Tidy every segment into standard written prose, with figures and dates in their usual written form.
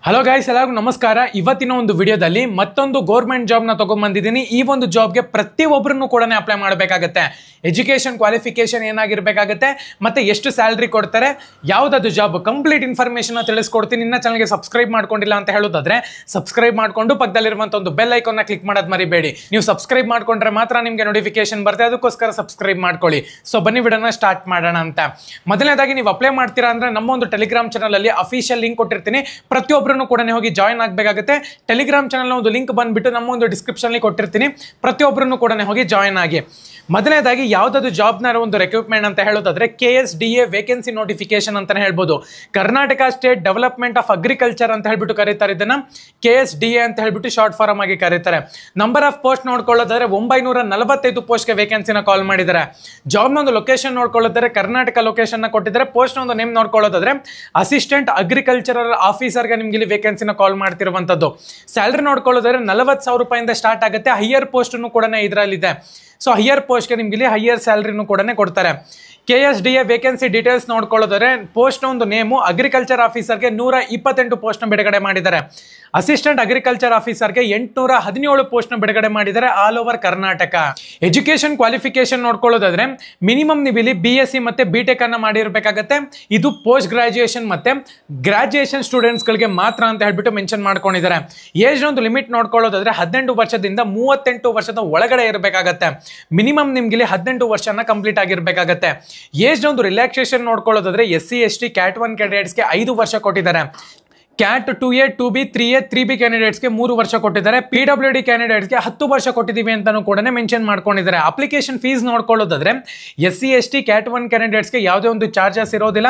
Hello guys, ಎಲ್ಲರಿಗೂ ನಮಸ್ಕಾರ. ಇವತ್ತಿನ ಒಂದು ವಿಡಿಯೋದಲ್ಲಿ ಮತ್ತೊಂದು ಗೌರ್ಮೆಂಟ್ ಜಾಬ್ನ ತಗೊಂಡ್ಬಂದಿದ್ದೀನಿ. ಈ ಒಂದು ಜಾಬ್ಗೆ ಪ್ರತಿಯೊಬ್ಬರನ್ನು ಕೂಡ ಅಪ್ಲೈ ಮಾಡಬೇಕಾಗತ್ತೆ. ಎಜುಕೇಷನ್ ಕ್ವಾಲಿಫಿಕೇಶನ್ ಏನಾಗಿರಬೇಕಾಗತ್ತೆ, ಮತ್ತೆ ಎಷ್ಟು ಸ್ಯಾಲ್ರಿ ಕೊಡ್ತಾರೆ, ಯಾವುದಾದ್ರು ಜಾಬ್ ಕಂಪ್ಲೀಟ್ ಇನ್ಫಾರ್ಮೇಷನ್ ತಿಳಿಸ್ಕೊಡ್ತೀನಿ. ಇನ್ನ ಚಾನಲ್ಗೆ ಸಬ್ಸ್ಕ್ರೈಬ್ ಮಾಡ್ಕೊಂಡಿಲ್ಲ ಅಂತ ಹೇಳೋದಾದ್ರೆ ಸಬ್ಸ್ಕ್ರೈಬ್ ಮಾಡ್ಕೊಂಡು ಪಕ್ಕದಲ್ಲಿರುವಂಥ ಒಂದು ಬೆಲ್ ಐಕಾನ್ನ ಕ್ಲಿಕ್ ಮಾಡೋದು ಮರಿಬೇಡಿ. ನೀವು ಸಬ್ಸ್ಕ್ರೈಬ್ ಮಾಡ್ಕೊಂಡ್ರೆ ಮಾತ್ರ ನಿಮಗೆ ನೋಟಿಫಿಕೇಶನ್ ಬರುತ್ತೆ, ಅದಕ್ಕೋಸ್ಕರ ಸಬ್ಸ್ಕ್ರೈಬ್ ಮಾಡ್ಕೊಳ್ಳಿ. ಸೊ ಬನ್ನಿ ವಿಡಿಯೋನ ಸ್ಟಾರ್ಟ್ ಮಾಡೋಣ ಅಂತ. ಮೊದಲನೇದಾಗಿ ನೀವು ಅಪ್ಲೈ ಮಾಡ್ತೀರಾ ಅಂದ್ರೆ ನಮ್ಮ ಒಂದು ಟೆಲಿಗ್ರಾಮ್ ಚಾನಲ್ ಅಲ್ಲಿ ಅಫಿಷಿಯಲ್ ಲಿಂಕ್ ಕೊಟ್ಟಿರ್ತೀನಿ. ಪ್ರತಿಯೊಬ್ಬರು ಕೂಡ ಹೋಗಿ ಜಾಯಿನ್ ಆಗಬೇಕಾಗುತ್ತೆ. ಟೆಲಿಗ್ರಾಮ್ ಚಾನಲ್ ಒಂದು ಲಿಂಕ್ ಬಂದ್ಬಿಟ್ಟು ನಮ್ಮ ಒಂದು ಡಿಸ್ಕ್ರಿಪ್ಷನ್ ಅಲ್ಲಿ ಕೊಟ್ಟಿರ್ತೀನಿ. ಪ್ರತಿಯೊಬ್ಬರನ್ನು ಕೂಡ ಹೋಗಿ ಜಾಯಿನ್ ಆಗಿ. ಮೊದಲನೇದಾಗಿ ಯಾವುದಾದ್ರು ಜಾಬ್ನ ಒಂದು ರೆಕ್ರೂಟ್ಮೆಂಟ್ ಅಂತ ಹೇಳೋದಾದ್ರೆ KSDA ವೇಕೆನ್ಸಿ ನೋಟಿಫಿಕೇಶನ್ ಅಂತಾನೆ ಹೇಳ್ಬೋದು. Karnataka state development of agriculture ಅಂತ ಹೇಳ್ಬಿಟ್ಟು ಕರೀತಾರೆ. ಇದನ್ನ KSDA ಅಂತ ಹೇಳ್ಬಿಟ್ಟು ಶಾರ್ಟ್ ಫಾರ್ಮ್ ಆಗಿ ಕರೀತಾರೆ. ನಂಬರ್ ಆಫ್ ಪೋಸ್ಟ್ ನೋಡ್ಕೊಳ್ಳೋದಾದ್ರೆ 945 ಪೋಸ್ಟ್ಗೆ ವೇಕೆನ್ಸಿನ ಕಾಲ್ ಮಾಡಿದ್ದಾರೆ. ಜಾಬ್ನ ಒಂದು ಲೊಕೇಶನ್ ನೋಡ್ಕೊಳ್ಳೋದಾದ್ರೆ ಕರ್ನಾಟಕ ಲೊಕೇಶನ್ ಕೊಟ್ಟಿದ್ದಾರೆ. ಪೋಸ್ಟ್ ಒಂದು ನೇಮ್ ನೋಡ್ಕೊಳ್ಳೋದಾದ್ರೆ ಅಸಿಸ್ಟೆಂಟ್ ಅಗ್ರಿಕಲ್ಚರಲ್ ಆಫೀಸರ್ಗೆ ನಿಮ್ಗೆ ಇಲ್ಲಿ ವೇಕೆನ್ಸಿನ ಕಾಲ್ ಮಾಡ್ತಿರುವಂತದ್ದು. ಸ್ಯಾಲರಿ ನೋಡ್ಕೊಳ್ಳೋದಾದ್ರೆ 40,000 ರೂಪಾಯಿಂದ ಸ್ಟಾರ್ಟ್ ಆಗುತ್ತೆ. ಹೈಯರ್ ಪೋಸ್ಟ್ ಕೂಡ ಇದರಲ್ಲಿದೆ. ಸೊ ಹೈಯರ್ ಪೋಸ್ಟ್ಗೆ ನಿಮ್ಗೆ ಇಲ್ಲಿ ಹೈಯರ್ ಸ್ಯಾಲರಿನೂ ಕೂಡ ಕೊಡ್ತಾರೆ. KSDA ವೇಕೆನ್ಸಿ ಡೀಟೇಲ್ಸ್ ನೋಡ್ಕೊಳ್ಳೋದಾದ್ರೆ ಪೋಸ್ಟ್ ಒಂದು ನೇಮು ಅಗ್ರಿಕಲ್ಚರ್ ಆಫೀಸರ್ಗೆ 128 ಪೋಸ್ಟ್ ಬಿಡುಗಡೆ ಮಾಡಿದ್ದಾರೆ. ಅಸಿಸ್ಟೆಂಟ್ ಅಗ್ರಿಕಲ್ಚರ್ ಆಫೀಸರ್ಗೆ 817 ಪೋಸ್ಟ್ ಬಿಡುಗಡೆ ಮಾಡಿದ್ದಾರೆ all over Karnataka. Education qualification ನೋಡ್ಕೊಳ್ಳೋದಾದ್ರೆ ಮಿನಿಮಮ್ ನೀವು ಇಲ್ಲಿ BSc ಮತ್ತೆ BTech ಅನ್ನ ಮಾಡಿರ್ಬೇಕಾಗತ್ತೆ. ಇದು ಪೋಸ್ಟ್ ಗ್ರಾಜುಯೇಷನ್ ಮತ್ತೆ ಗ್ರಾಜುಯೇಷನ್ ಸ್ಟೂಡೆಂಟ್ಸ್ ಗಳಿಗೆ ಮಾತ್ರ ಅಂತ ಹೇಳ್ಬಿಟ್ಟು ಮೆನ್ಷನ್ ಮಾಡ್ಕೊಂಡಿದ್ದಾರೆ. ಏಜ್ ಒಂದು ಲಿಮಿಟ್ ನೋಡ್ಕೊಳ್ಳೋದಾದ್ರೆ 18 ವರ್ಷದಿಂದ 38 ವರ್ಷದ ಒಳಗಡೆ ಇರಬೇಕಾಗತ್ತೆ. ಮಿನಿಮಮ್ ನಿಮ್ಗೆ ಇಲ್ಲಿ 18 ವರ್ಷನ ಕಂಪ್ಲೀಟ್ ಆಗಿರ್ಬೇಕಾಗತ್ತೆ. ಏಜ್ ಒಂದು ರಿಲ್ಯಾಕ್ಸೇಷನ್ ನೋಡ್ಕೊಳ್ಳೋದಾದ್ರೆ SC ST Cat 1 ಕ್ಯಾಂಡಿಡೇಟ್ಸ್ಗೆ 5 ವರ್ಷ ಕೊಟ್ಟಿದ್ದಾರೆ. Cat 2A 2B 3A 3B ಕ್ಯಾಂಡಿಡೇಟ್ಸ್ಗೆ 3 ವರ್ಷ ಕೊಟ್ಟಿದ್ದಾರೆ. PWD ಕ್ಯಾಂಡಿಡೇಟ್ಸ್ಗೆ 10 ವರ್ಷ ಕೊಟ್ಟಿದ್ದೀವಿ ಅಂತಾನು ಕೂಡ ಮೆನ್ಷನ್ ಮಾಡ್ಕೊಂಡಿದ್ದಾರೆ. ಅಪ್ಲಿಕೇಶನ್ ಫೀಸ್ ನೋಡ್ಕೊಳ್ಳೋದಾದ್ರೆ SC ST Cat 1 ಕ್ಯಾಂಡಿಡೇಟ್ಸ್ಗೆ ಯಾವುದೇ ಒಂದು ಚಾರ್ಜಸ್ ಇರೋದಿಲ್ಲ.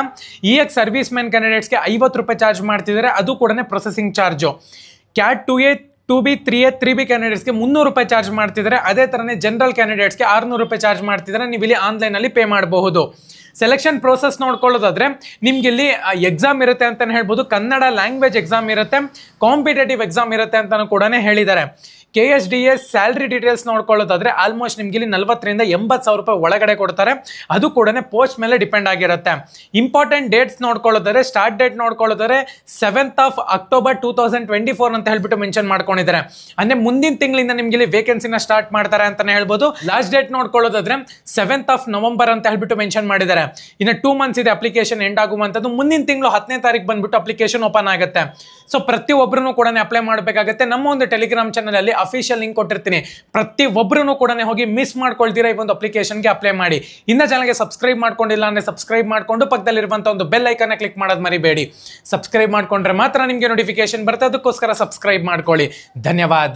EX ಸರ್ವಿಸ್ ಮ್ಯಾನ್ ಕ್ಯಾಂಡಿಡೇಟ್ಸ್ಗೆ 50 ರೂಪಾಯಿ ಚಾರ್ಜ್ ಮಾಡ್ತಿದ್ದಾರೆ, ಅದು ಕೂಡ processing charge. Cat 2A 2B 3A 3B ಕ್ಯಾಂಡಿಡೇಟ್ಸ್ಗೆ 300 ರೂಪಾಯಿ ಚಾರ್ಜ್ ಮಾಡ್ತಿದ್ದಾರೆ. ಅದೇ ತರನೇ ಜನರಲ್ ಕ್ಯಾಂಡಿಡೇಟ್ಸ್ಗೆ 600 ರೂಪಾಯಿ ಚಾರ್ಜ್ ಮಾಡ್ತಿದ್ದಾರೆ. ನೀವು ಇಲ್ಲಿ ಆನ್ಲೈನ್ ಅಲ್ಲಿ ಪೇ ಮಾಡಬಹುದು. ಸೆಲೆಕ್ಷನ್ ಪ್ರೋಸೆಸ್ ನೋಡ್ಕೊಳ್ಳೋದಾದ್ರೆ ನಿಮ್ಗೆ ಇಲ್ಲಿ ಎಕ್ಸಾಮ್ ಇರುತ್ತೆ ಅಂತಾನೆ ಹೇಳ್ಬೋದು. ಕನ್ನಡ ಲ್ಯಾಂಗ್ವೇಜ್ ಎಕ್ಸಾಮ್ ಇರುತ್ತೆ, ಕಾಂಪಿಟೇಟಿವ್ ಎಕ್ಸಾಮ್ ಇರುತ್ತೆ ಅಂತಾನು ಕೂಡ ಹೇಳಿದ್ದಾರೆ. KSDA ಸ್ಯಾಲರಿ ಡೀಟೇಲ್ಸ್ ನೋಡ್ಕೊಳ್ಳೋದಾದ್ರೆ ಆಲ್ಮೋಸ್ಟ್ ನಿಮ್ಗೆ ಇಲ್ಲಿ 40,000ರಿಂದ 80,000 ರೂಪಾಯಿ ಒಳಗಡೆ ಕೊಡ್ತಾರೆ. ಅದು ಕೂಡ ಪೋಸ್ಟ್ ಮೇಲೆ ಡಿಪೆಂಡ್ ಆಗಿರುತ್ತೆ. ಇಂಪಾರ್ಟೆಂಟ್ ಡೇಟ್ಸ್ ನೋಡ್ಕೊಳ್ಳೋದಾದ್ರೆ ಸ್ಟಾರ್ಟ್ ಡೇಟ್ ನೋಡ್ಕೊಳ್ಳೋದಾದ್ರೆ 7th of October 2024 ಅಂತ ಹೇಳ್ಬಿಟ್ಟು ಮೆನ್ಷನ್ ಮಾಡ್ಕೊಂಡಿದ್ದಾರೆ. ಅಂದ್ರೆ ಮುಂದಿನ ತಿಂಗಳಿಂದ ನಿಮ್ಗೆ ಇಲ್ಲಿ ವೇಕೆನ್ಸಿನ ಸ್ಟಾರ್ಟ್ ಮಾಡ್ತಾರೆ ಅಂತಾನೆ ಹೇಳ್ಬೋದು. ಲಾಸ್ಟ್ ಡೇಟ್ ನೋಡ್ಕೊಳ್ಳೋದಾದ್ರೆ 7th of November ಅಂತ ಹೇಳ್ಬಿಟ್ಟು ಮೆನ್ಷನ್ ಮಾಡಿದ್ದಾರೆ. ಇನ್ನು 2 months ಇದೆ ಅಪ್ಲಿಕೇಶನ್ ಎಂಡ್ ಆಗುವಂತದ್ದು. ಮುಂದಿನ ತಿಂಗಳು 10ನೇ ತಾರೀಕು ಬಂದ್ಬಿಟ್ಟು ಅಪ್ಲಿಕೇಶನ್ ಓಪನ್ ಆಗುತ್ತೆ. ಸೊ ಪ್ರತಿಯೊಬ್ಬರೂ ಕೂಡ ಅಪ್ಲೈ ಮಾಡಬೇಕಾಗುತ್ತೆ. ನಮ್ಮ ಒಂದು ಟೆಲಿಗ್ರಾಮ್ ಚಾನಲ್ ಅಲ್ಲಿ ಅಫಿಷಿಯಲ್ ಲಿಂಕ್ ಕೊಟ್ಟಿರ್ತೀನಿ. ಪ್ರತಿಯೊಬ್ಬರೂ ಕೂಡ ಹೋಗಿ ಮಿಸ್ ಮಾಡ್ಕೊಳ್ತೀರಾ ಈ ಒಂದು ಅಪ್ಲಿಕೇಶನ್ಗೆ ಅಪ್ಲೈ ಮಾಡಿ. ಇನ್ನ ಚಾನಲ್ಗೆ ಸಬ್ಸ್ಕ್ರೈಬ್ ಮಾಡ್ಕೊಂಡಿಲ್ಲ ಅಂದ್ರೆ ಸಬ್ಸ್ಕ್ರೈಬ್ ಮಾಡ್ಕೊಂಡು ಪಕ್ಕದಲ್ಲಿರುವಂತಹ ಒಂದು ಬೆಲ್ ಐಕಾನ್ನ ಕ್ಲಿಕ್ ಮಾಡೋದು ಮರಿಬೇಡಿ. ಸಬ್ಸ್ಕ್ರೈಬ್ ಮಾಡ್ಕೊಂಡ್ರೆ ಮಾತ್ರ ನಿಮಗೆ ನೋಟಿಫಿಕೇಶನ್ ಬರುತ್ತೆ, ಅದಕ್ಕೋಸ್ಕರ ಸಬ್ಸ್ಕ್ರೈಬ್ ಮಾಡ್ಕೊಳ್ಳಿ. ಧನ್ಯವಾದ.